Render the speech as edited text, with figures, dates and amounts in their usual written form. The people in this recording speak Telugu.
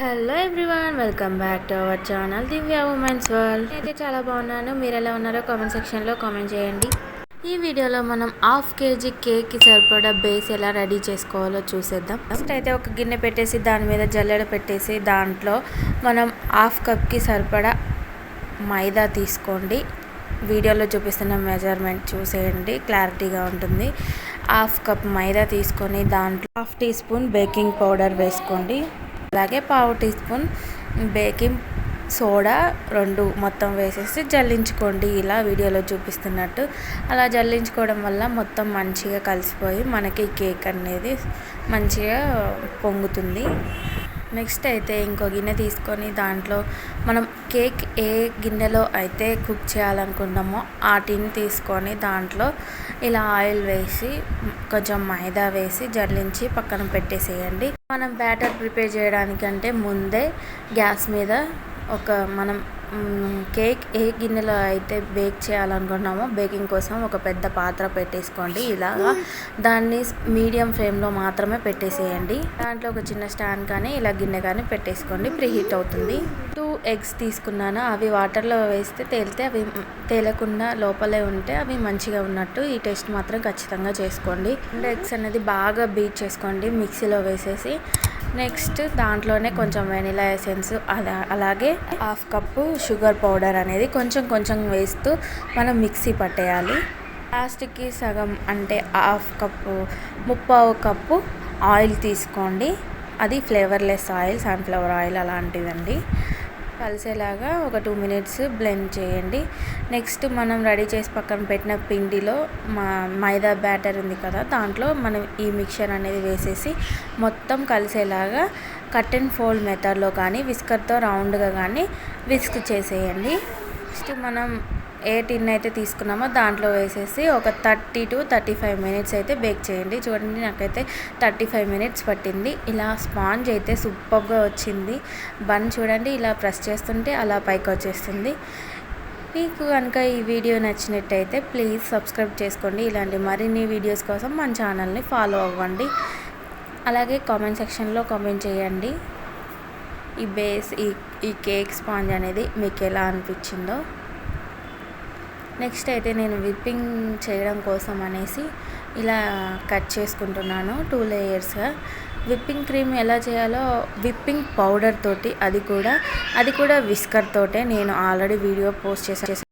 Hello everyone, welcome back to our channel Divya women's world. అయితే చాలా బాగున్నాను. మీరు ఎలా ఉన్నారో కామెంట్ సెక్షన్లో కామెంట్ చేయండి. ఈ వీడియోలో మనం హాఫ్ కేజీ కేక్కి సరిపడా బేస్ ఎలా రెడీ చేసుకోవాలో చూసేద్దాం. ఫస్ట్ అయితే ఒక గిన్నె పెట్టేసి దాని మీద జల్లెడ పెట్టేసి దాంట్లో మనం హాఫ్ కప్కి సరిపడా మైదా తీసుకోండి. వీడియోలో చూపిస్తున్న మెజర్మెంట్ చూసేయండి, క్లారిటీగా ఉంటుంది. హాఫ్ కప్ మైదా తీసుకొని దాంట్లో half teaspoon baking powder వేసుకోండి. అలాగే పావు టీ స్పూన్ బేకింగ్ సోడా 2 మొత్తం వేసేసి జల్లించుకోండి. ఇలా వీడియోలో చూపిస్తున్నట్టు అలా జల్లించుకోవడం వల్ల మొత్తం మంచిగా కలిసిపోయి మనకి కేక్ అనేది మంచిగా పొంగుతుంది. నెక్స్ట్ అయితే ఇంకో గిన్నె తీసుకొని దాంట్లో మనం కేక్ ఏ గిన్నెలో అయితే కుక్ చేయాలనుకుంటామో ఆ టిన్ తీసుకొని దాంట్లో ఇలా ఆయిల్ వేసి కొంచెం మైదా వేసి జల్లించి పక్కన పెట్టేసేయండి. మనం బ్యాటర్ ప్రిపేర్ చేయడానికంటే ముందే గ్యాస్ మీద మనం కేక్ ఏ గిన్నెలో అయితే బేక్ చేయాలనుకుంటున్నామో బేకింగ్ కోసం ఒక పెద్ద పాత్ర పెట్టేసుకోండి. ఇలాగా దాన్ని మీడియం ఫ్లేమ్లో మాత్రమే పెట్టేసేయండి. దాంట్లో ఒక చిన్న స్టాండ్ కానీ ఇలా గిన్నె కానీ పెట్టేసుకోండి. ప్రీహీట్ అవుతుంది. 2 ఎగ్స్ తీసుకున్నాను. అవి వాటర్లో వేస్తే తేలితే అవి తేలకుండా లోపలే ఉంటే అవి మంచిగా ఉన్నట్టు. ఈ టెస్ట్ మాత్రం ఖచ్చితంగా చేసుకోండి. 2 ఎగ్స్ అనేది బాగా బీట్ చేసుకోండి మిక్సీలో వేసేసి. నెక్స్ట్ దాంట్లోనే కొంచెం వెనిలా ఎసెన్స్ అలాగే హాఫ్ కప్పు షుగర్ పౌడర్ అనేది కొంచెం కొంచెం వేస్తూ మనం మిక్సీ పట్టేయాలి. లాస్ట్కి సగం అంటే హాఫ్ కప్పు 3/4 కప్పు ఆయిల్ తీసుకోండి. అది ఫ్లేవర్లెస్ ఆయిల్, సన్ఫ్లవర్ ఆయిల్ అలాంటిదండి. కలిసేలాగా ఒక 2 మినిట్స్ బ్లెండ్ చేయండి. నెక్స్ట్ మనం రెడీ చేసి పక్కన పెట్టిన పిండిలో మైదా బ్యాటర్ ఉంది కదా, దాంట్లో మనం ఈ మిక్చర్ అనేది వేసేసి మొత్తం కలిసేలాగా కట్ అండ్ ఫోల్డ్ మెథడ్లో కానీ విస్కర్తో రౌండ్గా కానీ విస్క్ చేసేయండి. నెక్స్ట్ మనం ఏ టిన్ అయితే తీసుకున్నామో దాంట్లో వేసేసి ఒక 30 to 35 మినిట్స్ అయితే బేక్ చేయండి. చూడండి, నాకైతే 35 మినిట్స్ పట్టింది. ఇలా స్పాంజ్ అయితే సూపర్గా వచ్చింది. బన్ చూడండి, ఇలా ప్రెస్ చేస్తుంటే అలా పైకి వచ్చేస్తుంది. మీకు కనుక ఈ వీడియో నచ్చినట్టయితే ప్లీజ్ సబ్స్క్రైబ్ చేసుకోండి. ఇలాంటి మరిన్ని వీడియోస్ కోసం మన ఛానల్ని ఫాలో అవ్వండి. అలాగే కామెంట్ సెక్షన్లో కామెంట్ చేయండి ఈ కేక్ స్పాంజ్ అనేది మీకు ఎలా అనిపించిందో. నెక్స్ట్ అయితే నేను విప్పింగ్ చేయడం కోసం అనేసి ఇలా కట్ చేసుకుంటున్నాను 2 లేయర్స్గా. విప్పింగ్ క్రీమ్ ఎలా చేయాలో విప్పింగ్ పౌడర్ తోటి, అది కూడా విస్కర్ తోటే నేను ఆల్రెడీ వీడియో పోస్ట్ చేశాను.